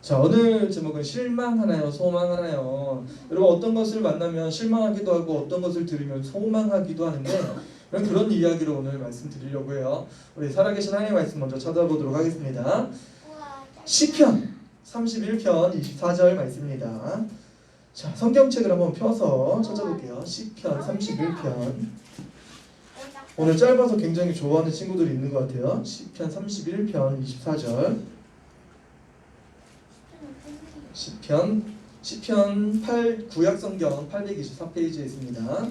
자, 오늘 제목은 실망하나요? 소망하나요? 여러분 어떤 것을 만나면 실망하기도 하고 어떤 것을 들으면 소망하기도 하는데 그런 이야기로 오늘 말씀드리려고 해요. 우리 살아계신 하나님의 말씀 먼저 찾아보도록 하겠습니다. 시편 31편 24절 말씀입니다. 자, 성경책을 한번 펴서 찾아볼게요. 시편 31편. 오늘 짧아서 굉장히 좋아하는 친구들이 있는 것 같아요. 시편 31편 24절. 시편 8 구약성경 824페이지에 있습니다.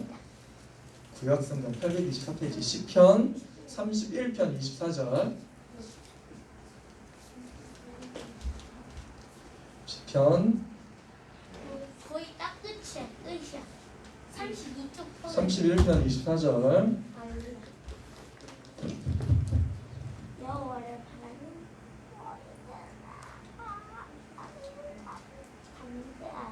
구약성경 824페이지 시편 31편 24절. 시편 거의 딱 끝이야. 32쪽 31편 24절. 여호와를 바라는 담대하라.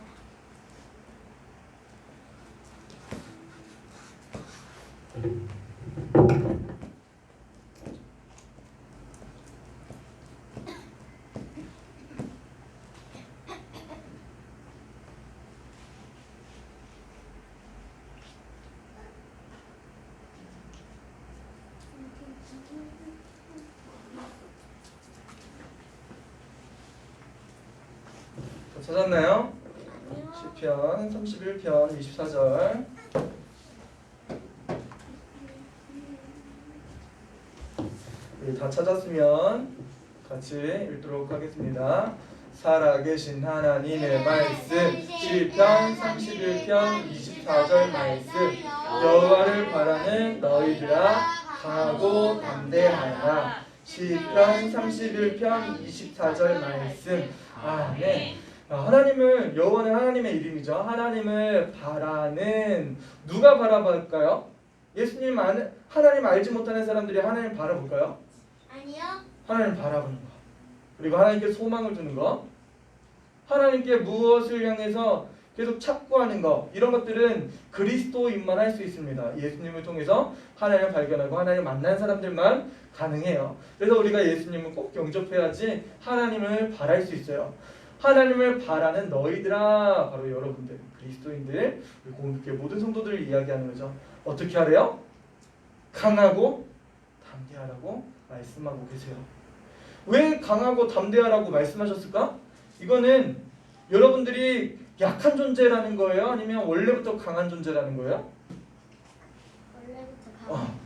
찾았나요? 시편 31편 24절. 다 찾았으면 같이 읽도록 하겠습니다. 살아계신 하나님의 말씀 시편 31편 24절 말씀. 여호와를 바라는 너희들아 강하고 담대하라. 시편 31편 24절 말씀. 아멘. 하나님을, 여호와는 하나님의 이름이죠. 하나님을 바라는, 누가 바라볼까요? 예수님 하나님 알지 못하는 사람들이 하나님 바라볼까요? 아니요. 하나님 바라보는 거. 그리고 하나님께 소망을 두는 거. 하나님께 무엇을 향해서 계속 착구하는 거. 이런 것들은 그리스도인만 할 수 있습니다. 예수님을 통해서 하나님을 발견하고 하나님을 만난 사람들만 가능해요. 그래서 우리가 예수님을 꼭 영접해야지 하나님을 바랄 수 있어요. 하나님을 바라는 너희들아, 바로 여러분들, 그리스도인들, 그리고 이렇게 모든 성도들을 이야기하는 거죠. 어떻게 하래요? 강하고 담대하라고 말씀하고 계세요. 왜 강하고 담대하라고 말씀하셨을까? 이거는 여러분들이 약한 존재라는 거예요? 아니면 원래부터 강한 존재라는 거예요? 원래부터 강.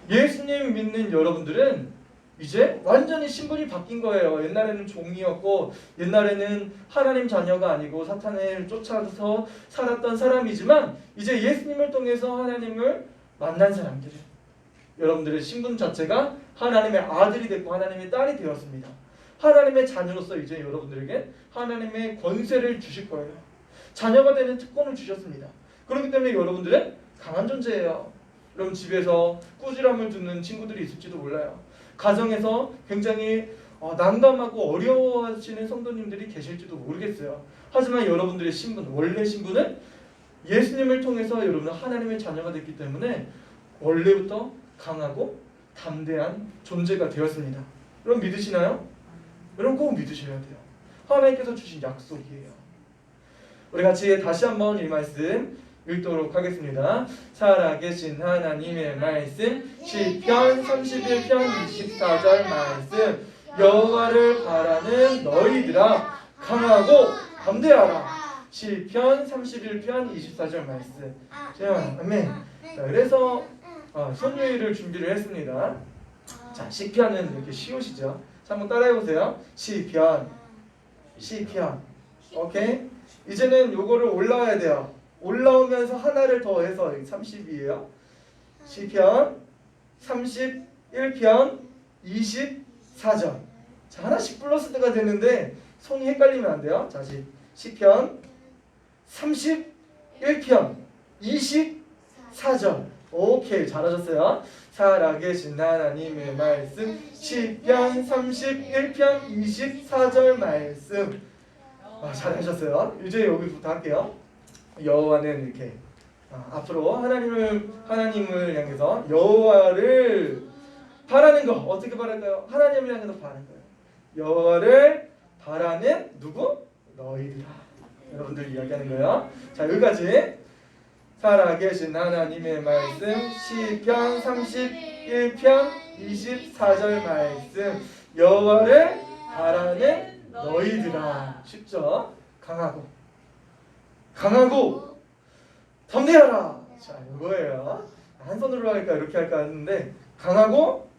예수님 믿는 여러분들은 이제 완전히 신분이 바뀐 거예요. 옛날에는 종이었고, 옛날에는 하나님 자녀가 아니고 사탄을 쫓아서 살았던 사람이지만 이제 예수님을 통해서 하나님을 만난 사람들이에요. 여러분들의 신분 자체가 하나님의 아들이 됐고 하나님의 딸이 되었습니다. 하나님의 자녀로서 이제 여러분들에게 하나님의 권세를 주실 거예요. 자녀가 되는 특권을 주셨습니다. 그렇기 때문에 여러분들은 강한 존재예요. 여러분 집에서 꾸지람을 듣는 친구들이 있을지도 몰라요. 가정에서 굉장히 난감하고 어려워하시는 성도님들이 계실지도 모르겠어요. 하지만 여러분들의 신분, 원래 신분은 예수님을 통해서 여러분은 하나님의 자녀가 됐기 때문에 원래부터 강하고 담대한 존재가 되었습니다. 여러분 믿으시나요? 여러분 꼭 믿으셔야 돼요. 하나님께서 주신 약속이에요. 우리 같이 다시 한번 이 말씀 읽도록 하겠습니다. 살아계신 하나님의 말씀 시편 31편 24절 말씀. 여호와를 바라는 너희들아 강하고 담대하라. 시편 31편 24절 말씀. 자, 아멘. 자, 그래서 손유일을 준비를 했습니다. 자, 시편은 이렇게 쉬우시죠? 자, 한번 따라해보세요. 시편. 오케이? 이제는 요거를 올라와야 돼요. 올라오면서 하나를 더해서 30이에요. 시편 31편 24절. 자, 하나씩 플러스가 되는데 손이 헷갈리면 안 돼요. 자, 시편 31편 24절. 오케이, 잘하셨어요. 살아계신 하나님의 말씀 시편 31편 24절 말씀. 잘하셨어요. 이제 여기부터 할게요. 여호와는 이렇게 앞으로 하나님을 향해서 여호와를 바라는 거. 어떻게 바랄까요? 하나님을 향해서 바라는 거예요. 여호와를 바라는 누구? 너희들아. 여러분들 이야기하는 거예요. 자, 여기까지 살아계신 하나님의 말씀 시편 31편 24절 말씀 여호와를 바라는 너희들아. 쉽죠? 강하고 담대하라. 자, 이거예요. 한 손으로 할까 이렇게 할까 하는데 강하고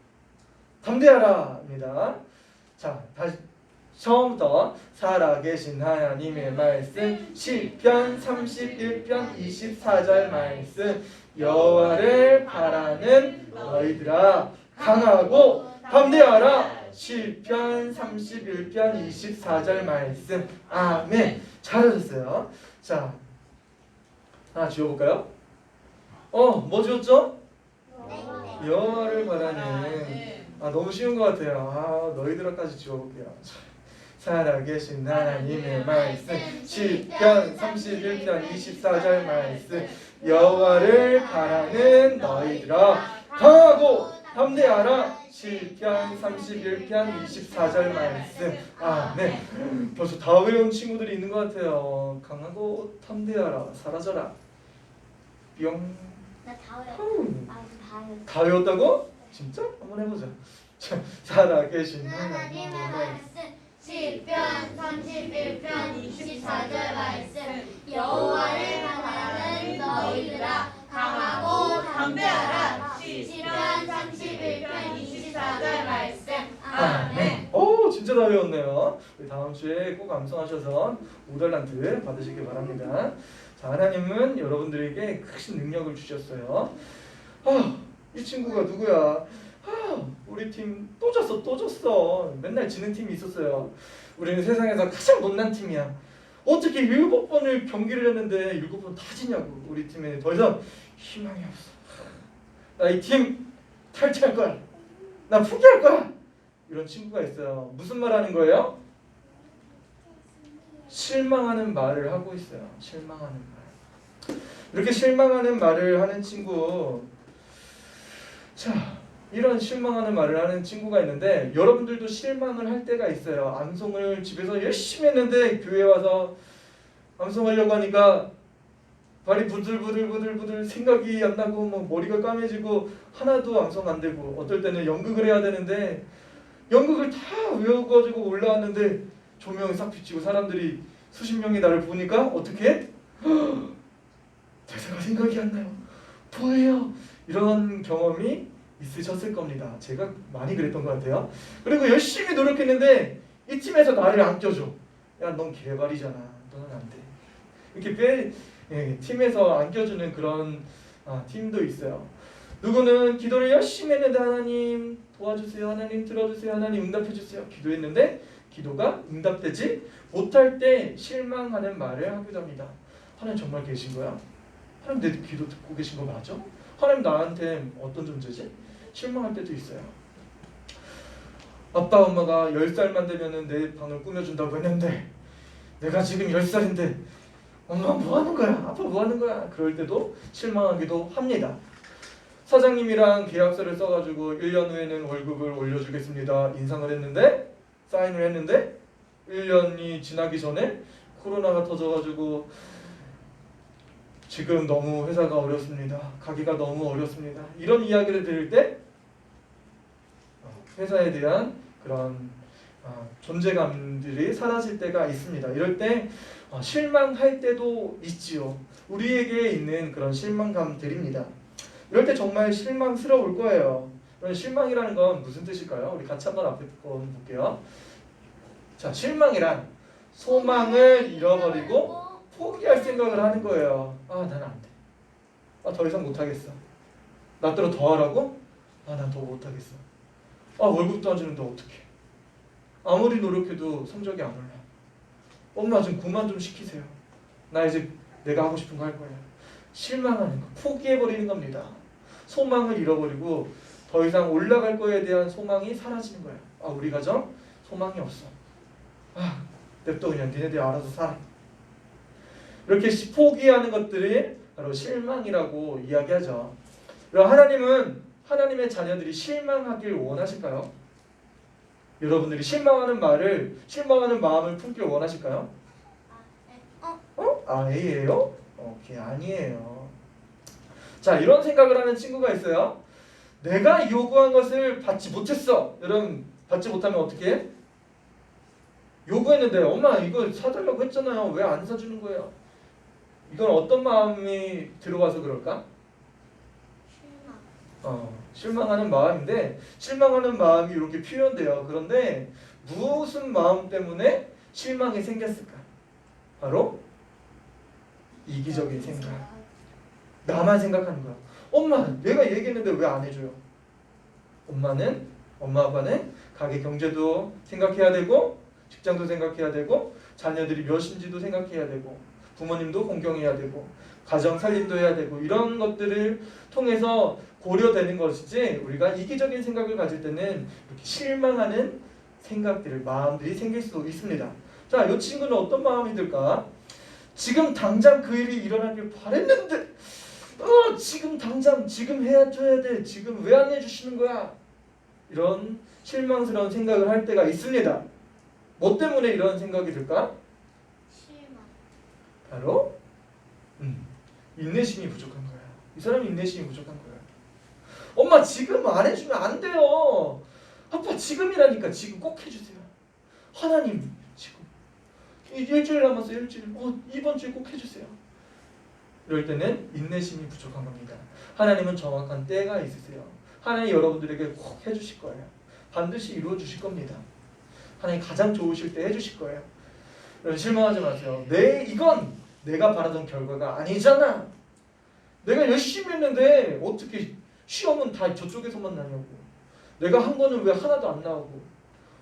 담대하라입니다. 자, 다시 처음부터 살아계신 하나님의 말씀 시편 31편 24절 말씀 여호와를 바라는 너희들아 강하고 담대하라. 시편 31편 24절 말씀. 아멘. 잘하셨어요. 자, 하나 지워볼까요? 뭐 지웠죠? 여호와를 바라는. 너무 쉬운 것 같아요. 너희들아까지 지워볼게요. 살아계신 하나님의 말씀 시편 31편 24절 말씀 여호와를 바라는 너희들아 강하고 담대하라. 시편 31편 24절 말씀. 아멘. 벌써 다 외운 친구들이 있는 것 같아요. 강하고 담대하라. 사라져라. 뿅. 나다 외웠어. 다 외웠다고? 진짜? 한번 해보자. 살아계신 하나님의 하나님의 말씀 말씀 시편 31편 24절 말씀 여호와를 바라는 너희들아 강하고 담대하라. 시편 31편 24절 말씀. 아멘. 오, 진짜 다 외웠네요. 우리 다음 주에 꼭 암송하셔서 5달란트 받으시길 바랍니다. 자, 하나님은 여러분들에게 크신 능력을 주셨어요. 이 친구가 누구야? 우리 팀 또 졌어. 맨날 지는 팀이 있었어요. 우리는 세상에서 가장 못난 팀이야. 어떻게 7번을 경기를 했는데 7번 다 지냐고. 우리 팀에 더 이상 희망이 없어. 나 이 팀 탈퇴할 거야. 나 포기할 거야. 이런 친구가 있어요. 무슨 말 하는 거예요? 실망하는 말을 하고 있어요. 실망하는 말. 이렇게 실망하는 말을 하는 친구. 자, 이런 실망하는 말을 하는 친구가 있는데 여러분들도 실망을 할 때가 있어요. 암송을 집에서 열심히 했는데 교회 와서 암송하려고 하니까 발이 부들부들 생각이 안 나고 머리가 까매지고 하나도 암송 안 되고 어떨 때는 연극을 해야 되는데 연극을 다 외워가지고 올라왔는데 조명이 싹 비치고 사람들이 수십 명이 나를 보니까 어떻게 해? 대사가 생각이 안 나요. 뭐예요? 이런 경험이 있으셨을 겁니다. 제가 많이 그랬던 것 같아요. 그리고 열심히 노력했는데 이 팀에서 나를 안 껴줘. 야, 넌 개발이잖아. 너는 안 돼. 이렇게 팀에서 안 껴주는 그런 팀도 있어요. 누구는 기도를 열심히 했는데 하나님 도와주세요. 하나님 들어주세요. 하나님 응답해주세요. 기도했는데 기도가 응답되지 못할 때 실망하는 말을 하기도 합니다. 하나님 정말 계신 거야? 하나님 내 기도 듣고 계신 거 맞아? 하나님 나한테 어떤 존재지? 실망할 때도 있어요. 아빠 엄마가 10살만 되면 내 방을 꾸며준다고 했는데 내가 지금 10살인데 엄마 뭐 하는 거야? 아빠 뭐 하는 거야? 그럴 때도 실망하기도 합니다. 사장님이랑 계약서를 써가지고 1년 후에는 월급을 올려주겠습니다. 인상을 했는데 사인을 했는데 1년이 지나기 전에 코로나가 터져가지고 지금 너무 회사가 어렵습니다. 가기가 너무 어렵습니다. 이런 이야기를 들을 때 회사에 대한 그런 존재감들이 사라질 때가 있습니다. 이럴 때 실망할 때도 있지요. 우리에게 있는 그런 실망감들입니다. 이럴 때 정말 실망스러울 거예요. 실망이라는 건 무슨 뜻일까요? 우리 같이 한번 앞에 거 볼게요. 자, 실망이란 소망을 잃어버리고 포기할 생각을 하는 거예요. 나는 안 돼. 더 이상 못하겠어. 나 따로 더 하라고? 난 더 못하겠어. 월급도 안 주는데 어떡해. 아무리 노력해도 성적이 안 올라. 엄마 좀 그만 좀 시키세요. 나 이제 내가 하고 싶은 거 할 거야. 실망하는 거, 포기해버리는 겁니다. 소망을 잃어버리고 더 이상 올라갈 거에 대한 소망이 사라지는 거예요. 우리 가정 소망이 없어. 냅둬 그냥 니네들이 알아서 살아. 이렇게 포기하는 것들이 바로 실망이라고 이야기하죠. 그럼 하나님은 하나님의 자녀들이 실망하길 원하실까요? 여러분들이 실망하는 마음을 품길 원하실까요? A예요? 오케이, 아니에요. 자, 이런 생각을 하는 친구가 있어요. 내가 요구한 것을 받지 못했어. 여러분, 받지 못하면 어떻게 해? 요구했는데 엄마 이거 사달라고 했잖아요. 왜 안 사주는 거예요? 이건 어떤 마음이 들어와서 그럴까? 실망하는 마음인데 실망하는 마음이 이렇게 표현돼요. 그런데 무슨 마음 때문에 실망이 생겼을까? 바로 이기적인 생각. 나만 생각하는 거야. 엄마 내가 얘기했는데 왜 안 해줘요? 엄마 아빠는 가게 경제도 생각해야 되고 직장도 생각해야 되고 자녀들이 몇인지도 생각해야 되고 부모님도 공경해야 되고 가정 살림도 해야 되고 이런 것들을 통해서 고려되는 것이지 우리가 이기적인 생각을 가질 때는 이렇게 실망하는 마음들이 생길 수 있습니다. 자, 이 친구는 어떤 마음이 들까? 지금 당장 그 일이 일어나길 바랬는데 지금 당장 지금 해줘야 돼. 지금 왜 안 해주시는 거야? 이런 실망스러운 생각을 할 때가 있습니다. 뭐 때문에 이런 생각이 들까? 바로 인내심이 부족한 거야. 이 사람이 인내심이 부족한 거야. 엄마 지금 안 해주면 안 돼요. 아빠 지금이라니까. 지금 꼭 해주세요. 하나님 지금 일주일 남았어. 일주일. 이번 주에 꼭 해주세요. 이럴 때는 인내심이 부족한 겁니다. 하나님은 정확한 때가 있으세요. 하나님 여러분들에게 꼭 해주실 거예요. 반드시 이루어 주실 겁니다. 하나님 가장 좋으실 때 해주실 거예요. 여러분 실망하지 마세요. 이건 내가 바라던 결과가 아니잖아. 내가 열심히 했는데 어떻게 시험은 다 저쪽에서만 나냐고. 내가 한 거는 왜 하나도 안 나오고.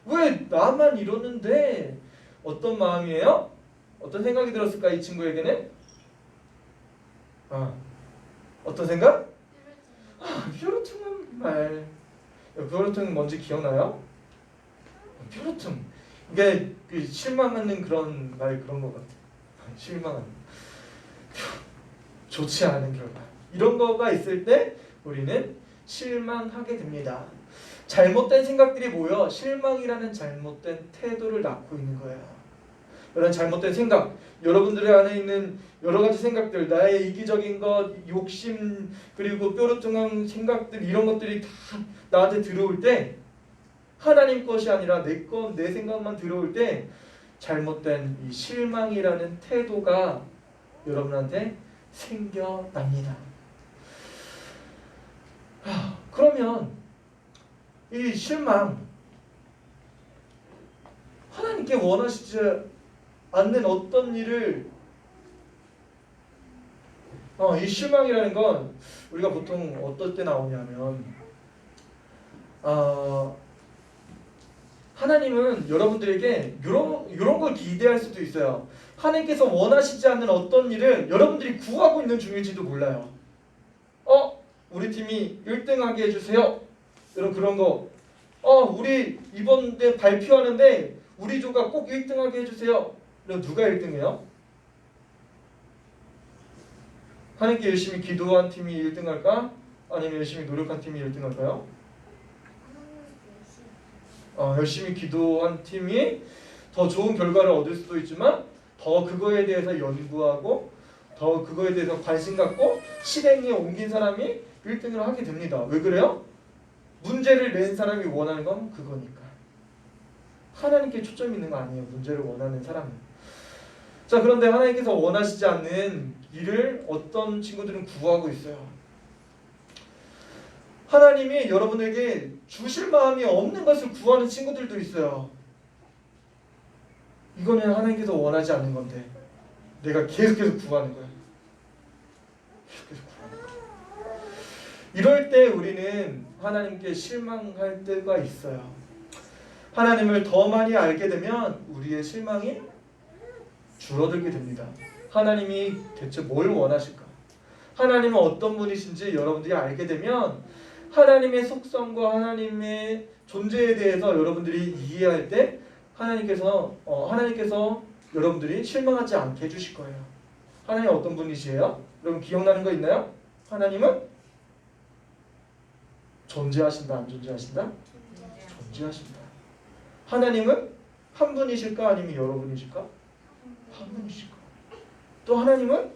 왜 나만 이러는데. 어떤 마음이에요? 어떤 생각이 들었을까 이 친구에게는? 어떤 생각? 뾰루퉁한 말. 뾰루퉁 뭔지 기억나요? 뾰루퉁. 이게 실망하는 그런 말 그런 것 같아. 실망하는. 좋지 않은 결과. 이런 거가 있을 때 우리는 실망하게 됩니다. 잘못된 생각들이 모여 실망이라는 잘못된 태도를 낳고 있는 거예요. 이런 잘못된 생각, 여러분들의 안에 있는 여러 가지 생각들, 나의 이기적인 것, 욕심, 그리고 뾰루퉁한 생각들 이런 것들이 다 나한테 들어올 때 하나님 것이 아니라 내 생각만 들어올 때 잘못된 이 실망이라는 태도가 여러분한테 생겨납니다. 그러면 이 실망 하나님께 원하시지 않는 어떤 일을 이 실망이라는 건 우리가 보통 어떨 때 나오냐면 하나님은 여러분들에게 이런 걸 기대할 수도 있어요. 하나님께서 원하시지 않는 어떤 일을 여러분들이 구하고 있는 중일지도 몰라요. 우리 팀이 1등하게 해주세요. 그런 거. 우리 이번에 발표하는데 우리 조가 꼭 1등하게 해주세요. 그럼 누가 1등해요? 하나님께 열심히 기도한 팀이 1등할까? 아니면 열심히 노력한 팀이 1등할까요? 열심히 기도한 팀이 더 좋은 결과를 얻을 수도 있지만 더 그거에 대해서 연구하고 더 그거에 대해서 관심 갖고 실행에 옮긴 사람이 1등을 하게 됩니다. 왜 그래요? 문제를 낸 사람이 원하는 건 그거니까. 하나님께 초점이 있는 거 아니에요. 문제를 원하는 사람은. 자, 그런데 하나님께서 원하시지 않는 일을 어떤 친구들은 구하고 있어요. 하나님이 여러분에게 주실 마음이 없는 것을 구하는 친구들도 있어요. 이거는 하나님께서 원하지 않는 건데 내가 계속해서 구하는 거야. 계속해서 구하는 거야. 이럴 때 우리는 하나님께 실망할 때가 있어요. 하나님을 더 많이 알게 되면 우리의 실망이 줄어들게 됩니다. 하나님이 대체 뭘 원하실까? 하나님은 어떤 분이신지 여러분들이 알게 되면 하나님의 속성과 하나님의 존재에 대해서 여러분들이 이해할 때 하나님께서 여러분들이 실망하지 않게 해주실 거예요. 하나님 어떤 분이시에요? 여러분 기억나는 거 있나요? 하나님은 존재하신다, 안 존재하신다? 존재하신다. 하나님은 한 분이실까 아니면 여러분이실까? 한 분이실까? 또 하나님은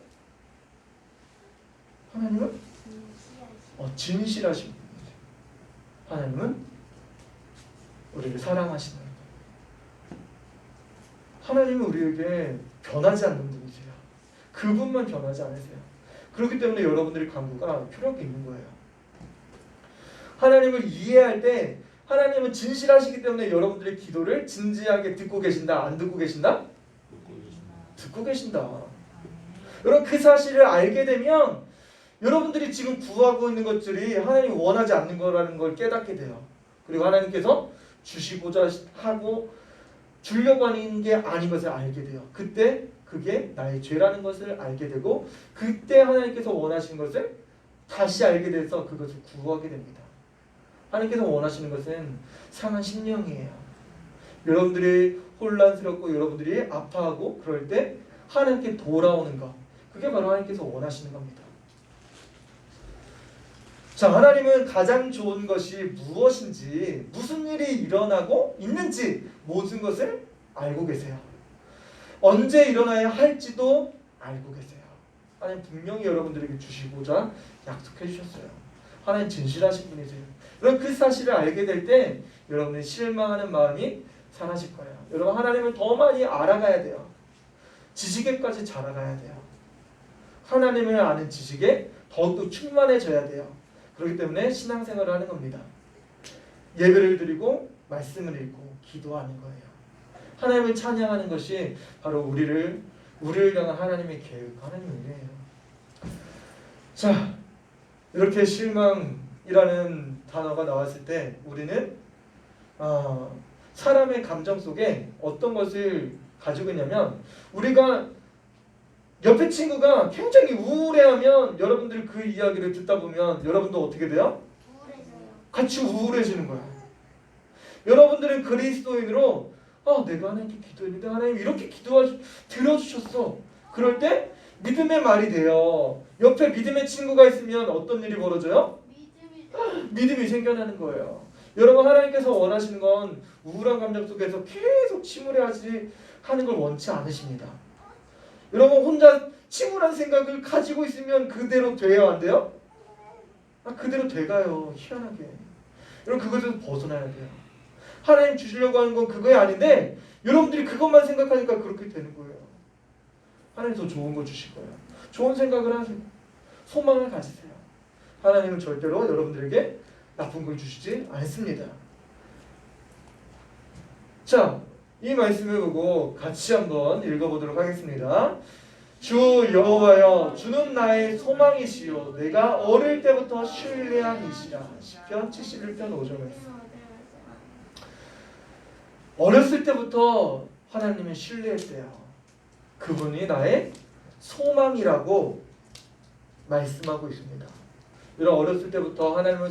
진실하신 분이세요. 하나님은 우리를 사랑하시는 분. 하나님은 우리에게 변하지 않는 분이세요. 그분만 변하지 않으세요. 그렇기 때문에 여러분들의 간구가 필요하게 있는 거예요. 하나님을 이해할 때 하나님은 진실하시기 때문에 여러분들의 기도를 진지하게 듣고 계신다. 안 듣고 계신다? 듣고 계신다. 여러분 그 사실을 알게 되면 여러분들이 지금 구하고 있는 것들이 하나님이 원하지 않는 거라는 걸 깨닫게 돼요. 그리고 하나님께서 주시고자 하고 주려고 하는 게 아닌 것을 알게 돼요. 그때 그게 나의 죄라는 것을 알게 되고 그때 하나님께서 원하시는 것을 다시 알게 돼서 그것을 구하게 됩니다. 하나님께서 원하시는 것은 상한 심령이에요. 여러분들이 혼란스럽고 여러분들이 아파하고 그럴 때 하나님께 돌아오는 것, 그게 바로 하나님께서 원하시는 겁니다. 자, 하나님은 가장 좋은 것이 무엇인지, 무슨 일이 일어나고 있는지 모든 것을 알고 계세요. 언제 일어나야 할지도 알고 계세요. 하나님 분명히 여러분들에게 주시고자 약속해 주셨어요. 하나님 진실하신 분이세요. 여러분 그 사실을 알게 될 때 여러분의 실망하는 마음이 사라질 거예요. 여러분 하나님을 더 많이 알아가야 돼요. 지식에까지 자라가야 돼요. 하나님을 아는 지식에 더욱더 충만해져야 돼요. 그렇기 때문에 신앙생활을 하는 겁니다. 예배를 드리고 말씀을 읽고 기도하는 거예요. 하나님을 찬양하는 것이 바로 우리를 향한 하나님의 계획, 하나님의 은혜예요. 자, 이렇게 실망이라는 단어가 나왔을 때 우리는 사람의 감정 속에 어떤 것을 가지고 있냐면, 우리가 옆에 친구가 굉장히 우울해하면 여러분들 그 이야기를 듣다 보면 여러분도 어떻게 돼요? 우울해져요. 같이 우울해지는 거야. 여러분들은 그리스도인으로 내가 하나님께 기도했는데 하나님 이렇게 들어주셨어. 그럴 때 믿음의 말이 돼요. 옆에 믿음의 친구가 있으면 어떤 일이 벌어져요? 믿음이 생겨나는 거예요. 여러분 하나님께서 원하시는 건 우울한 감정 속에서 계속 침울해하지 하는 걸 원치 않으십니다. 여러분 혼자 침울한 생각을 가지고 있으면 그대로 돼요, 안 돼요? 그대로 돼가요. 희한하게. 여러분 그것에서 벗어나야 돼요. 하나님 주시려고 하는 건 그거야 아닌데 여러분들이 그것만 생각하니까 그렇게 되는 거예요. 하나님 더 좋은 거 주실 거예요. 좋은 생각을 하세요. 소망을 가지세요. 하나님은 절대로 여러분들에게 나쁜 걸 주시지 않습니다. 자, 이 말씀을 보고 같이 한번 읽어보도록 하겠습니다. 주 여호와여, 주는 나의 소망이시요 내가 어릴 때부터 신뢰한 이시라. 시편 71편 5절 말씀. 어렸을 때부터 하나님을 신뢰했대요. 그분이 나의 소망이라고 말씀하고 있습니다. 여러분 어렸을 때부터 하나님을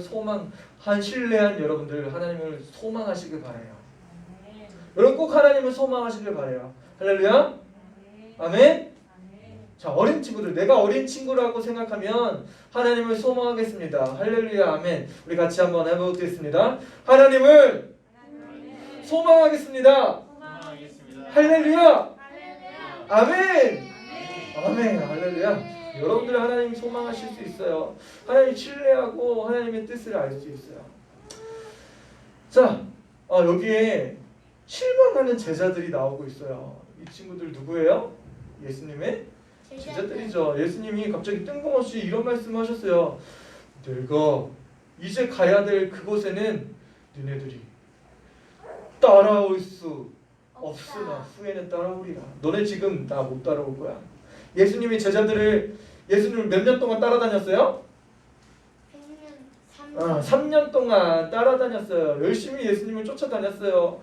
신뢰한 여러분들 하나님을 소망하시길 바라요. 여러분 꼭 하나님을 소망하시길 바라요. 할렐루야. 아멘. 자, 어린 친구들, 내가 어린 친구라고 생각하면 하나님을 소망하겠습니다. 할렐루야. 아멘. 우리 같이 한번 해보겠습니다. 하나님을 소망하겠습니다. 할렐루야. 아멘. 아멘. 할렐루야. 여러분들 하나님 소망하실 수 있어요. 하나님 신뢰하고 하나님의 뜻을 알 수 있어요. 자, 여기에 실망하는 제자들이 나오고 있어요. 이 친구들 누구예요? 예수님의 제자들이죠. 예수님이 갑자기 뜬금없이 이런 말씀하셨어요. 내가 이제 가야 될 그곳에는 너네들이 따라올 수 없으나 후에는 따라오리라. 너네 지금 나 못 따라올 거야. 예수님이 예수님을 몇 년 동안 따라다녔어요? 3년 동안 따라다녔어요. 열심히 예수님을 쫓아다녔어요.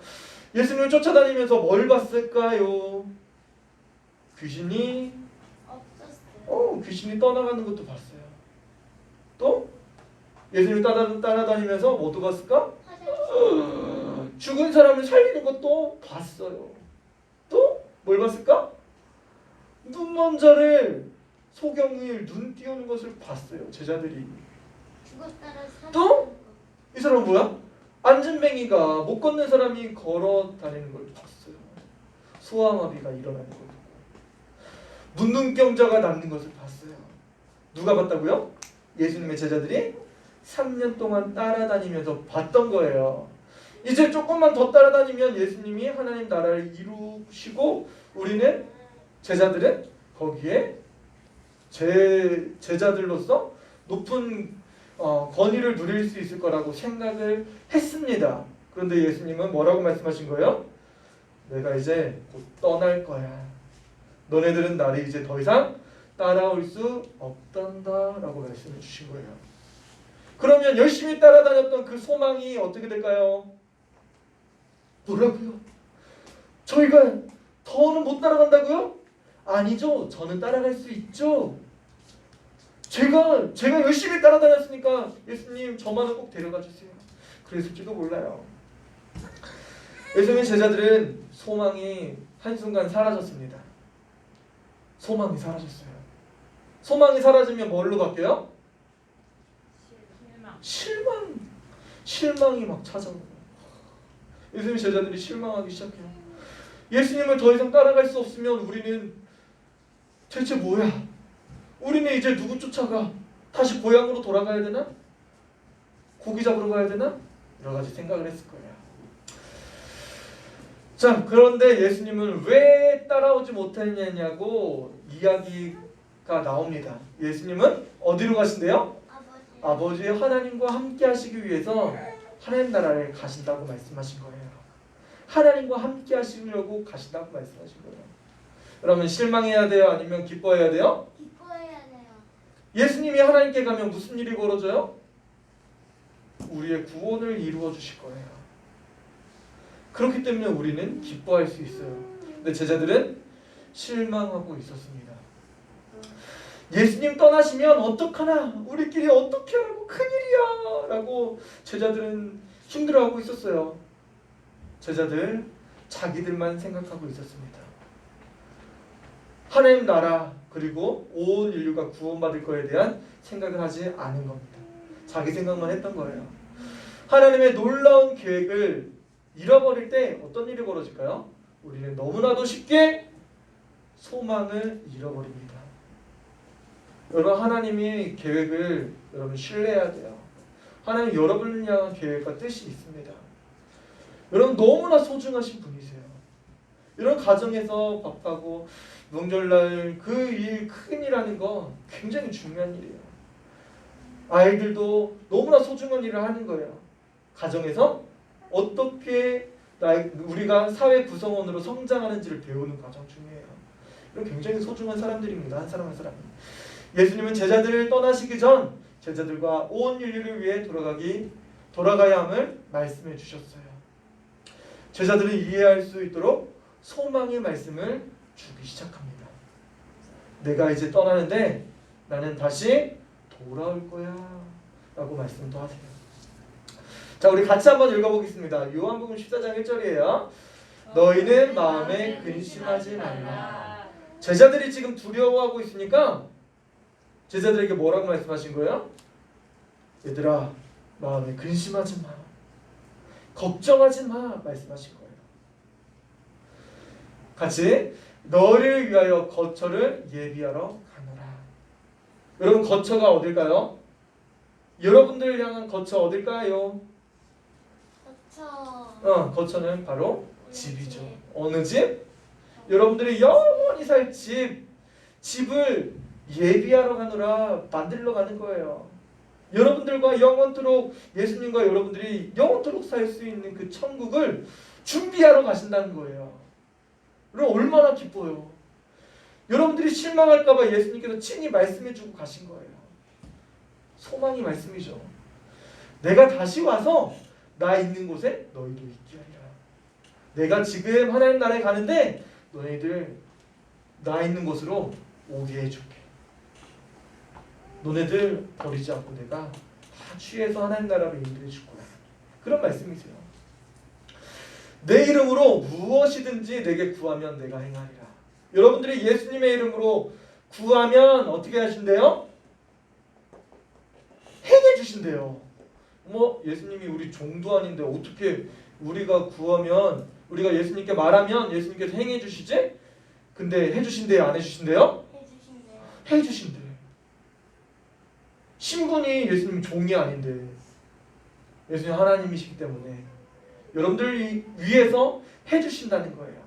예수님을 쫓아다니면서 뭘 봤을까요? 귀신이 떠나가는 것도 봤어요. 또 예수님을 따라다니면서 뭐도 봤을까? 죽은 사람을 살리는 것도 봤어요. 또 뭘 봤을까? 눈먼 자를 소경을 눈 띄우는 것을 봤어요. 제자들이. 또 이 사람은 뭐야? 안진뱅이가 못 걷는 사람이 걸어 다니는 걸 봤어요. 소아마비가 일어나는 걸 보고 문둥병자가 낫는 것을 봤어요. 누가 봤다고요? 예수님의 제자들이 3년 동안 따라다니면서 봤던 거예요. 이제 조금만 더 따라다니면 예수님이 하나님 나라를 이루시고 우리는 제자들은 거기에 제자들로서 높은 권위를 누릴 수 있을 거라고 생각을 했습니다. 그런데 예수님은 뭐라고 말씀하신 거예요? 내가 이제 곧 떠날 거야. 너네들은 나를 이제 더 이상 따라올 수 없단다 라고 말씀해 주신 거예요. 그러면 열심히 따라다녔던 그 소망이 어떻게 될까요? 뭐라고요? 저희가 더는 못 따라간다고요? 아니죠. 저는 따라갈 수 있죠. 제가 열심히 따라다녔으니까 예수님 저만은 꼭 데려가 주세요. 그랬을지도 몰라요. 예수님의 제자들은 소망이 한순간 사라졌습니다. 소망이 사라졌어요. 소망이 사라지면 뭘로 바뀌어요? 실망이 막 찾아오고 예수님의 제자들이 실망하기 시작해요. 예수님을 더 이상 따라갈 수 없으면 우리는 대체 뭐야? 우리는 이제 누구 쫓아가? 다시 고향으로 돌아가야 되나? 고기 잡으러 가야 되나? 여러 가지 생각을 했을 거예요. 자, 그런데 예수님은 왜 따라오지 못했냐고 이야기가 나옵니다. 예수님은 어디로 가신대요? 아버지 하나님과 함께 하시기 위해서 하나님 나라에 가신다고 말씀하신 거예요. 하나님과 함께 하시려고 가신다고 말씀하신 거예요. 그러면 실망해야 돼요? 아니면 기뻐해야 돼요? 기뻐해야 돼요. 예수님이 하나님께 가면 무슨 일이 벌어져요? 우리의 구원을 이루어 주실 거예요. 그렇기 때문에 우리는 기뻐할 수 있어요. 근데 제자들은 실망하고 있었습니다. 예수님 떠나시면 어떡하나? 우리끼리 어떻게 하라고? 큰일이야! 라고 제자들은 힘들어하고 있었어요. 제자들 자기들만 생각하고 있었습니다. 하나님 나라 그리고 온 인류가 구원받을 거에 대한 생각을 하지 않은 겁니다. 자기 생각만 했던 거예요. 하나님의 놀라운 계획을 잃어버릴 때 어떤 일이 벌어질까요? 우리는 너무나도 쉽게 소망을 잃어버립니다. 여러분 하나님이 계획을 여러분 신뢰해야 돼요. 하나님 여러분을 향한 계획과 뜻이 있습니다. 여러분 너무나 소중하신 분이세요. 이런 가정에서 밥하고 명절날 그 일 큰 일하는 거 굉장히 중요한 일이에요. 아이들도 너무나 소중한 일을 하는 거예요. 가정에서 어떻게 우리가 사회 구성원으로 성장하는지를 배우는 과정 중이에요. 이런 굉장히 소중한 사람들입니다. 한 사람 한 사람이. 예수님은 제자들을 떠나시기 전 제자들과 온 인류를 위해 돌아가야 함을 말씀해 주셨어요. 제자들이 이해할 수 있도록 소망의 말씀을 주기 시작합니다. 내가 이제 떠나는데 나는 다시 돌아올 거야 라고 말씀도 하세요. 자, 우리 같이 한번 읽어보겠습니다. 요한복음 14장 1절이에요. 너희는 마음에 근심하지 말라. 제자들이 지금 두려워하고 있으니까 제자들에게 뭐라고 말씀하신 거예요? 얘들아 마음에 근심하지 마. 걱정하지 마 말씀하신 거예요. 같이 너를 위하여 거처를 예비하러 가노라. 여러분 거처가 어딜까요? 여러분들을 향한 거처 어딜까요? 거처는 바로 집이죠. 어느 집? 여러분들이 영원히 살 집을 예비하러 가노라. 만들러 가는 거예요. 여러분들과 영원토록 예수님과 여러분들이 영원토록 살 수 있는 그 천국을 준비하러 가신다는 거예요. 그럼 얼마나 기뻐요. 여러분들이 실망할까 봐 예수님께서 친히 말씀해주고 가신 거예요. 소망이 말씀이죠. 내가 다시 와서 나 있는 곳에 너희도 있게 하리라. 내가 지금 하나님 나라에 가는데 너희들 나 있는 곳으로 오게 해줄게. 너네들 버리지 않고 내가 다 취해서 하나님 나라로 인도해 줄 거야. 그런 말씀이세요. 내 이름으로 무엇이든지 내게 구하면 내가 행하리라. 여러분들이 예수님의 이름으로 구하면 어떻게 하신대요? 행해 주신대요. 예수님이 우리 종도 아닌데 어떻게 우리가 구하면 우리가 예수님께 말하면 예수님께서 행해 주시지? 근데 해주신대요, 안 해주신대요? 해주신대요. 해주신대. 신분이 예수님 종이 아닌데 예수님 하나님이시기 때문에 여러분들 위해서 해주신다는 거예요.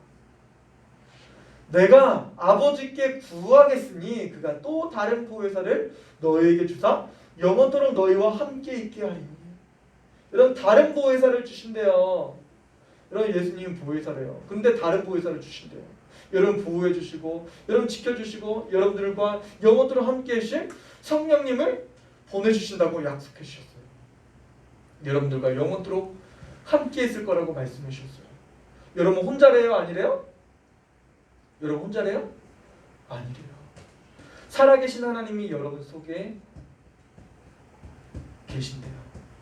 내가 아버지께 구하겠으니 그가 또 다른 보혜사를 너희에게 주사 영원토록 너희와 함께 있게 하리니. 여러분 다른 보혜사를 주신대요. 여러분 예수님은 보혜사래요. 근데 다른 보혜사를 주신대요. 여러분 보호해 주시고 여러분 지켜주시고 여러분들과 영원토록 함께 하실 성령님을 보내주신다고 약속해 주셨어요. 여러분들과 영원토록 함께 있을 거라고 말씀해 주셨어요. 여러분 혼자래요? 아니래요? 여러분 혼자래요? 아니래요. 살아계신 하나님이 여러분 속에 계신대요.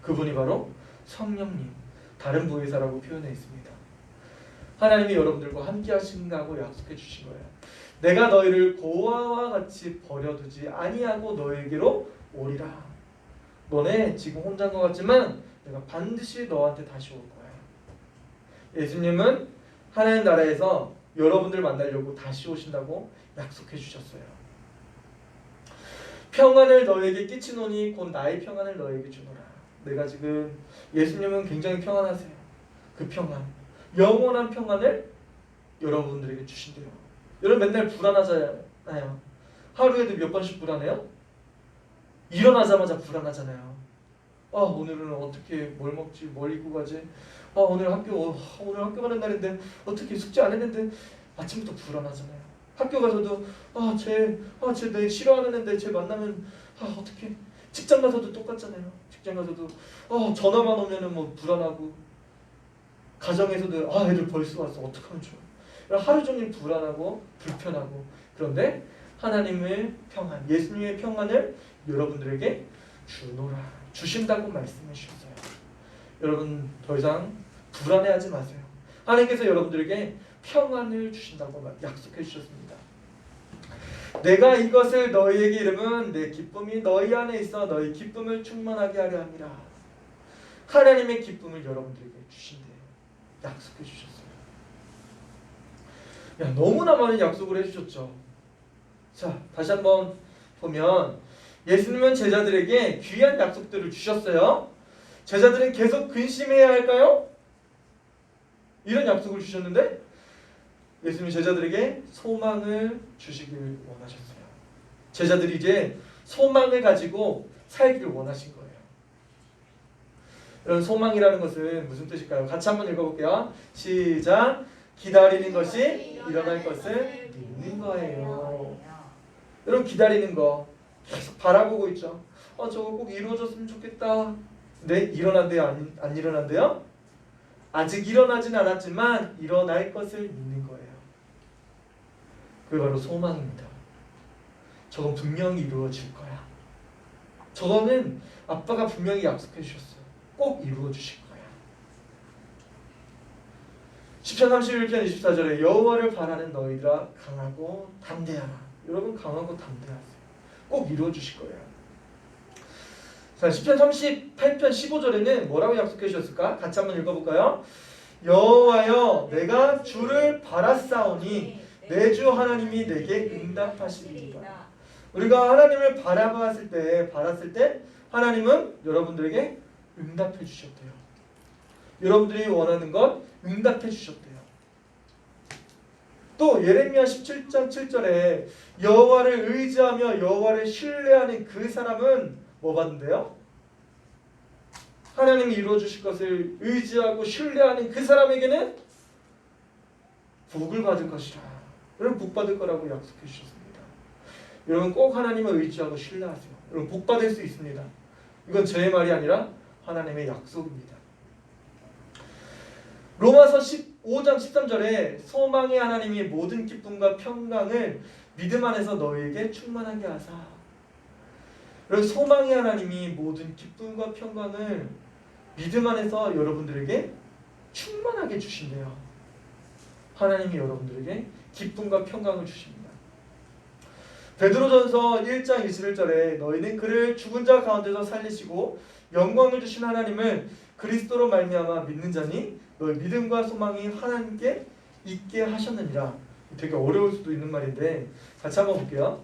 그분이 바로 성령님, 다른 보혜사라고 표현해 있습니다. 하나님이 여러분들과 함께 하신다고 약속해 주신 거예요. 내가 너희를 고아와 같이 버려두지 아니하고 너에게로 오리라. 너네 지금 혼자인 것 같지만 내가 반드시 너한테 다시 올 거야. 예수님은 하나님 나라에서 여러분들 만나려고 다시 오신다고 약속해 주셨어요. 평안을 너에게 끼치노니 곧 나의 평안을 너에게 주노라. 내가 지금 예수님은 굉장히 평안하세요. 그 평안, 영원한 평안을 여러분들에게 주신대요. 여러분 맨날 불안하잖아요. 하루에도 몇 번씩 불안해요? 일어나자마자 불안하잖아요. 오늘은 어떻게 뭘 먹지, 뭘 입고 가지? 오늘 학교 가는 날인데 어떻게 숙제 안 했는데 아침부터 불안하잖아요. 학교 가서도 쟤 내 싫어하는 애인데 쟤 만나면 어떻게? 직장 가서도 똑같잖아요. 직장 가서도 전화만 오면은 뭐 불안하고 가정에서도 애들 벌써 왔어 어떡하면 좋아. 하루 종일 불안하고 불편하고 그런데 하나님의 평안, 예수님의 평안을 여러분들에게 주신다고 말씀해 주셨어요. 여러분 더 이상 불안해하지 마세요. 하나님께서 여러분들에게 평안을 주신다고 약속해 주셨습니다. 내가 이것을 너희에게 이름은 내 기쁨이 너희 안에 있어 너희 기쁨을 충만하게 하려 함이라. 하나님의 기쁨을 여러분들에게 주신대요. 약속해 주셨어요. 너무나 많은 약속을 해주셨죠. 자, 다시 한번 보면 예수님은 제자들에게 귀한 약속들을 주셨어요. 제자들은 계속 근심해야 할까요? 이런 약속을 주셨는데 예수님이 제자들에게 소망을 주시길 원하셨어요. 제자들이 이제 소망을 가지고 살기를 원하신 거예요. 여러분 소망이라는 것은 무슨 뜻일까요? 같이 한번 읽어볼게요. 시작. 기다리는 것이 일어날 것을 믿는 거예요. 여러분 기다리는 거 계속 바라보고 있죠. 저거 꼭 이루어졌으면 좋겠다. 근데 일어난대요? 안 일어난대요? 아직 일어나진 않았지만 일어날 것을 믿는 거예요. 그게 바로 소망입니다. 저건 분명히 이루어질 거야. 저거는 아빠가 분명히 약속해 주셨어요. 꼭 이루어 주실 거야. 시편 31편 24절에 여호와를 바라는 너희들아 강하고 담대하라. 여러분 강하고 담대하세요. 꼭 이루어 주실 거예요. 자, 시편 38편 15절에는 뭐라고 약속해 주셨을까? 같이 한번 읽어볼까요? 여호와여 내가 주를 바라사오니 내 주 하나님이 내게 응답하시리이다. 우리가 하나님을 바라봤을 때 하나님은 여러분들에게 응답해 주셨대요. 여러분들이 원하는 것 응답해 주셨대요. 또 예레미야 17장 7절에 여호와를 의지하며 여호와를 신뢰하는 그 사람은 뭐 받는대요? 하나님이 이루어 주실 것을 의지하고 신뢰하는 그 사람에게는 복을 받을 것이라. 여러분 복 받을 거라고 약속해 주셨습니다. 여러분 꼭 하나님을 의지하고 신뢰하세요. 여러분 복 받을 수 있습니다. 이건 제 말이 아니라 하나님의 약속입니다. 로마서 15장 13절에 소망의 하나님이 모든 기쁨과 평강을 믿음 안에서 너희에게 충만하게 하사. 여러분 소망의 하나님이 모든 기쁨과 평강을 믿음 안에서 여러분들에게 충만하게 주신대요. 하나님이 여러분들에게 기쁨과 평강을 주십니다. 베드로전서 1장 21절에 너희는 그를 죽은 자 가운데서 살리시고 영광을 주신 하나님을 그리스도로 말미암아 믿는 자니 너의 믿음과 소망이 하나님께 있게 하셨느니라. 되게 어려울 수도 있는 말인데 같이 한번 볼게요.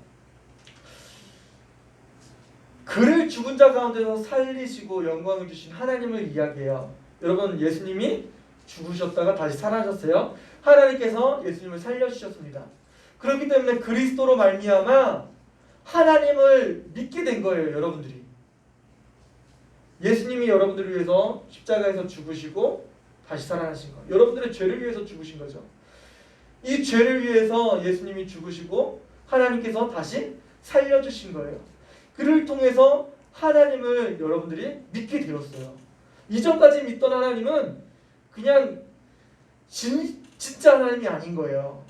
그를 죽은 자 가운데서 살리시고 영광을 주신 하나님을 이야기해요. 여러분, 예수님이 죽으셨다가 다시 살아나셨어요. 하나님께서 예수님을 살려주셨습니다. 그렇기 때문에 그리스도로 말미암아 하나님을 믿게 된 거예요. 여러분들이 예수님이 여러분들을 위해서 십자가에서 죽으시고 다시 살아나신 거, 여러분들의 죄를 위해서 죽으신 거죠. 이 죄를 위해서 예수님이 죽으시고 하나님께서 다시 살려주신 거예요. 그를 통해서 하나님을 여러분들이 믿게 되었어요. 이전까지 믿던 하나님은 그냥 진짜 하나님이 아닌 거예요.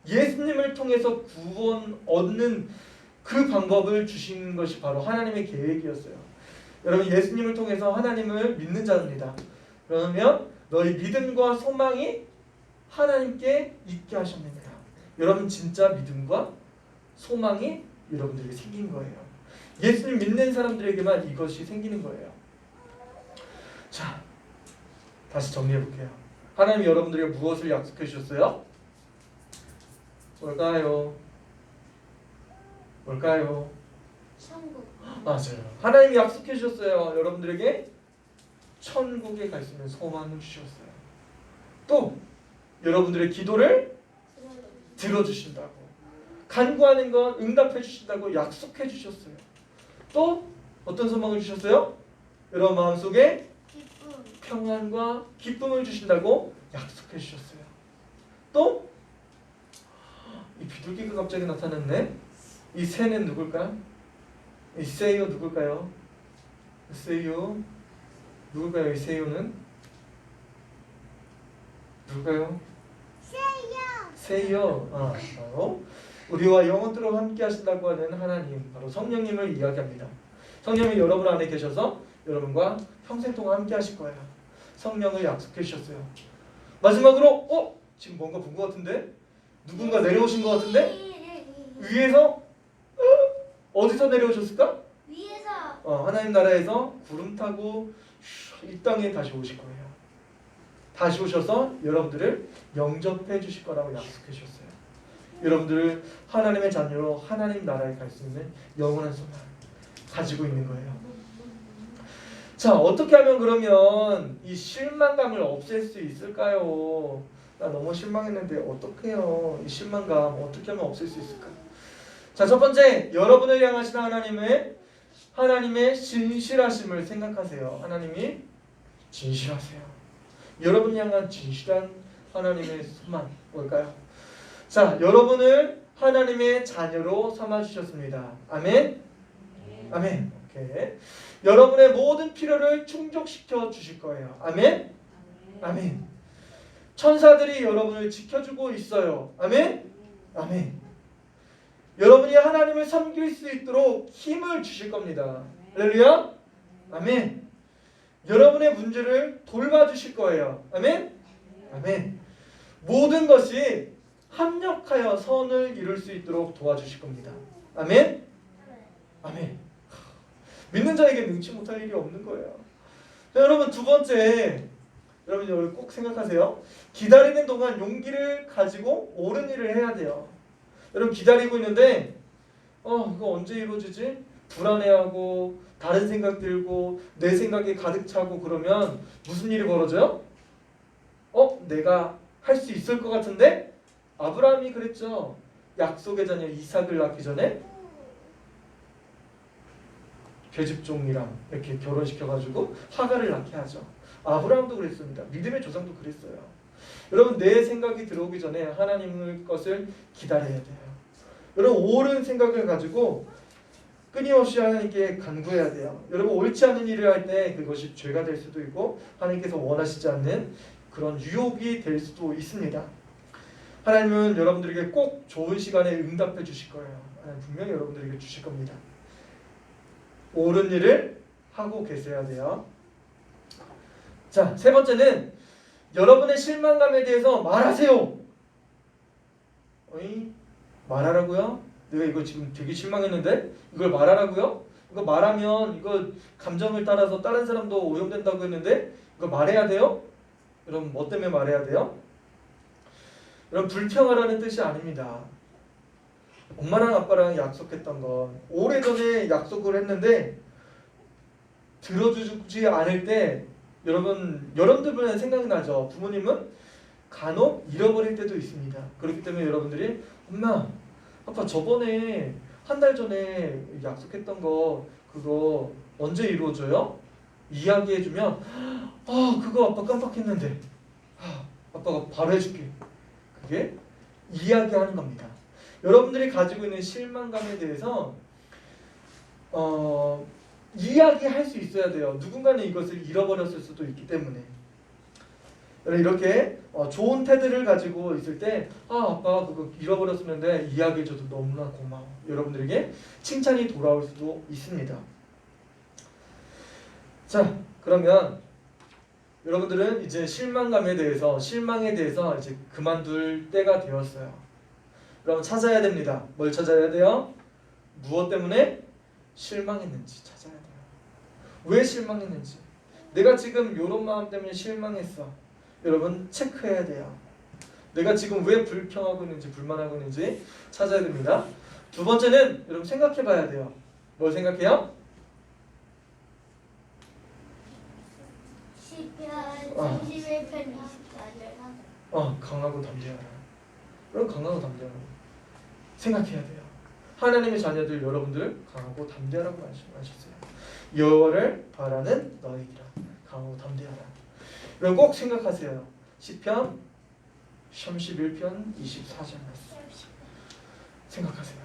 예수님을 통해서 구원 얻는 그 방법을 주신 것이 바로 하나님의 계획이었어요. 여러분, 예수님을 통해서 하나님을 믿는 자입니다. 그러면 너희 믿음과 소망이 하나님께 있게 하셨느니라. 여러분, 진짜 믿음과 소망이 여러분들에게 생긴 거예요. 예수님 믿는 사람들에게만 이것이 생기는 거예요. 자, 다시 정리해 볼게요. 하나님이 여러분들에게 무엇을 약속해 주셨어요? 뭘까요? 뭘까요? 천국. 맞아요. 하나님이 약속해 주셨어요. 여러분들에게 천국에 갈 수 있는 소망을 주셨어요. 또 여러분들의 기도를 들어주신다고, 간구하는 건 응답해 주신다고 약속해 주셨어요. 또 어떤 소망을 주셨어요? 여러분 마음속에 기쁨. 평안과 기쁨을 주신다고 약속해 주셨어요. 또 이 비둘기가 갑자기 나타났네. 이 새는 누굴까? 이 세요 누굴까요? 세요 누굴까요? 이 세요는 누굴까요? 세요. 바로 우리와 영원토록 함께 하신다고 하는 하나님, 바로 성령님을 이야기합니다. 성령이 여러분 안에 계셔서 여러분과 평생 동안 함께 하실 거예요. 성령을 약속해 주셨어요. 마지막으로 지금 뭔가 본 것 같은데? 누군가 내려오신 것 같은데? 위에서? 어디서 내려오셨을까? 위에서. 하나님 나라에서 구름 타고 이 땅에 다시 오실 거예요. 다시 오셔서 여러분들을 영접해 주실 거라고 약속해 주셨어요. 여러분들을 하나님의 자녀로 하나님 나라에 갈 수 있는 영원한 소망 가지고 있는 거예요. 자, 어떻게 하면 그러면 이 실망감을 없앨 수 있을까요? 나 너무 실망했는데 어떡해요? 이 실망감 어떻게 하면 없앨 수 있을까? 자, 첫 번째, 여러분을 향하신 하나님의 진실하심을 생각하세요. 하나님이 진실하세요. 여러분 향한 진실한 하나님의 소망 뭘까요? 자, 여러분을 하나님의 자녀로 삼아주셨습니다. 아멘? 아멘. 오케이. 여러분의 모든 필요를 충족시켜 주실 거예요. 아멘? 아멘. 천사들이 여러분을 지켜주고 있어요. 아멘? 아멘. 여러분이 하나님을 섬길 수 있도록 힘을 주실 겁니다. 할렐루야? 아멘. 여러분의 문제를 돌봐주실 거예요. 아멘? 아멘. 모든 것이 합력하여 선을 이룰 수 있도록 도와주실 겁니다. 아멘? 아멘. 믿는 자에게 능치 못할 일이 없는 거예요. 자, 여러분, 두 번째, 여러분 여기 꼭 생각하세요. 기다리는 동안 용기를 가지고 옳은 일을 해야 돼요. 여러분 기다리고 있는데 이거 언제 이루어지지? 불안해하고 다른 생각 들고 내 생각에 가득 차고 그러면 무슨 일이 벌어져요? 내가 할 수 있을 것 같은데? 아브라함이 그랬죠. 약속의 자녀 이삭을 낳기 전에 계집종이랑 이렇게 결혼시켜가지고 하갈을 낳게 하죠. 아브라함도 그랬습니다. 믿음의 조상도 그랬어요. 여러분, 내 생각이 들어오기 전에 하나님의 것을 기다려야 돼요. 여러분, 옳은 생각을 가지고 끊임없이 하나님께 간구해야 돼요. 여러분, 옳지 않은 일을 할 때 그것이 죄가 될 수도 있고 하나님께서 원하시지 않는 그런 유혹이 될 수도 있습니다. 하나님은 여러분들에게 꼭 좋은 시간에 응답해 주실 거예요. 하나님 분명히 여러분들에게 주실 겁니다. 옳은 일을 하고 계셔야 돼요. 자, 세 번째는 여러분의 실망감에 대해서 말하세요. 말하라고요? 내가 이거 지금 되게 실망했는데 이걸 말하라고요? 이거 말하면 이거 감정을 따라서 다른 사람도 오염된다고 했는데 이거 말해야 돼요? 여러분 뭐 때문에 말해야 돼요? 여러분 불평하라는 뜻이 아닙니다. 엄마랑 아빠랑 약속했던 건 오래전에 약속을 했는데 들어주지 않을 때 여러분들은 생각나죠? 부모님은 간혹 잃어버릴 때도 있습니다. 그렇기 때문에 여러분들이 엄마, 아빠 저번에 한 달 전에 약속했던 거 그거 언제 이루어져요? 이야기해주면 그거 아빠 깜빡했는데 아빠가 바로 해줄게. 그게 이야기하는 겁니다. 여러분들이 가지고 있는 실망감에 대해서 이야기할 수 있어야 돼요. 누군가는 이것을 잃어버렸을 수도 있기 때문에. 이렇게 좋은 태도를 가지고 있을 때 아빠 그거 잃어버렸었는데 이야기해줘도 너무나 고마워. 여러분들에게 칭찬이 돌아올 수도 있습니다. 자, 그러면 여러분들은 이제 실망에 대해서 이제 그만둘 때가 되었어요. 그럼 찾아야 됩니다. 뭘 찾아야 돼요? 무엇 때문에 실망했는지 찾아야 돼요. 왜 실망했는지. 내가 지금 이런 마음 때문에 실망했어. 여러분 체크해야 돼요. 내가 지금 왜 불평하고 있는지 불만하고 있는지 찾아야 됩니다. 두 번째는 여러분 생각해 봐야 돼요. 뭘 생각해요? 시편 31편 24절. 강하고 담대하라. 그럼 강하고 담대하라. 생각해야 돼요. 하나님의 자녀들 여러분들 강하고 담대하라고 말씀하셨어요. 여호와를 바라는 너희들아 강하고 담대하라. 여러분 꼭 생각하세요. 시편 31편 24절 말씀 생각하세요.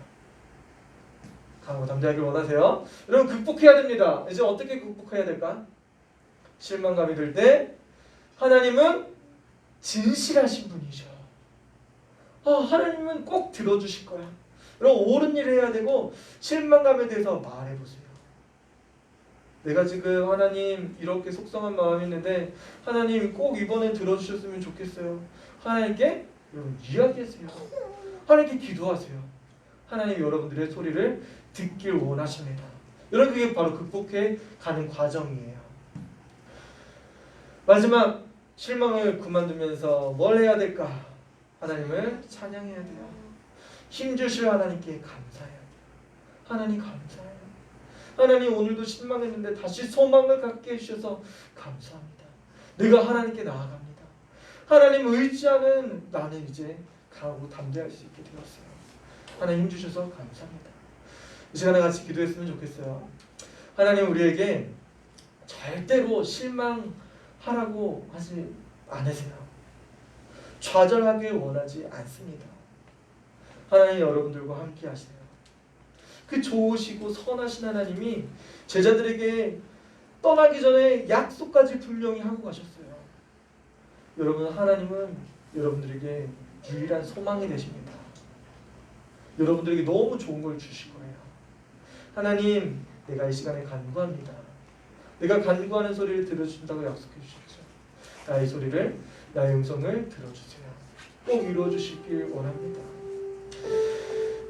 강하고 담대하길 원하세요. 여러분 극복해야 됩니다. 이제 어떻게 극복해야 될까? 실망감이 들 때 하나님은 진실하신 분이죠. 하나님은 꼭 들어주실 거야. 여러분 옳은 일을 해야 되고 실망감에 대해서 말해보세요. 내가 지금 하나님 이렇게 속상한 마음이 있는데 하나님 꼭 이번엔 들어주셨으면 좋겠어요. 하나님께 여러분 이야기하세요. 하나님께 기도하세요. 하나님 여러분들의 소리를 듣길 원하십니다. 여러분 그게 바로 극복해 가는 과정이에요. 마지막 실망을 그만두면서 뭘 해야 될까? 하나님을 찬양해야 돼요. 힘주실 하나님께 감사해야 돼요. 하나님 감사해요. 하나님 오늘도 실망했는데 다시 소망을 갖게 해주셔서 감사합니다. 내가 하나님께 나아갑니다. 하나님 의지하는 나는 이제 강하고 담대할 수 있게 되었어요. 하나님 힘주셔서 감사합니다. 이 시간에 같이 기도했으면 좋겠어요. 하나님 우리에게 절대로 실망하라고 하지 않으세요. 좌절하길 원하지 않습니다. 하나님 여러분들과 함께 하세요. 그 좋으시고 선하신 하나님이 제자들에게 떠나기 전에 약속까지 분명히 하고 가셨어요. 여러분 하나님은 여러분들에게 유일한 소망이 되십니다. 여러분들에게 너무 좋은 걸 주실 거예요. 하나님 내가 이 시간에 간구합니다. 내가 간구하는 소리를 들어주신다고 약속해 주셨죠. 나의 소리를 나의 음성을 들어주세요. 꼭 이루어 주시길 원합니다.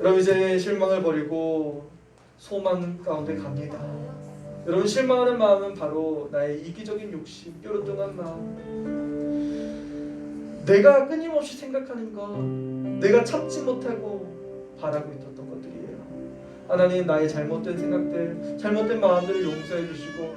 여러분 이제 실망을 버리고 소망 가운데 갑니다. 여러분 실망하는 마음은 바로 나의 이기적인 욕심, 뾰루뚱한 마음, 내가 끊임없이 생각하는 것, 내가 참지 못하고 바라고 있었던 것들이에요. 하나님 나의 잘못된 생각들, 잘못된 마음들을 용서해 주시고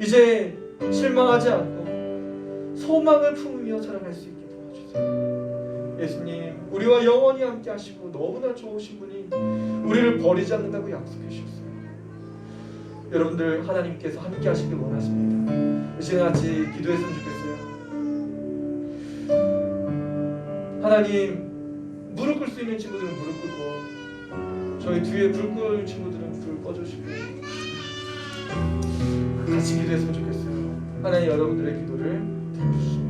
이제 실망하지 않고 소망을 품으며 살아갈 수 있게 도와주세요. 예수님 우리와 영원히 함께 하시고 너무나 좋으신 분이 우리를 버리지 않는다고 약속해 주셨어요. 여러분들 하나님께서 함께 하시길 원하십니다. 이 시간 같이 기도했으면 좋겠어요. 하나님 무릎 꿇을 수 있는 친구들은 무릎 꿇고 저희 뒤에 불 끌 친구들은 불 꺼주시고 같이 기도했으면 좋겠어요. 하나님 여러분들의 기도를 들어주시고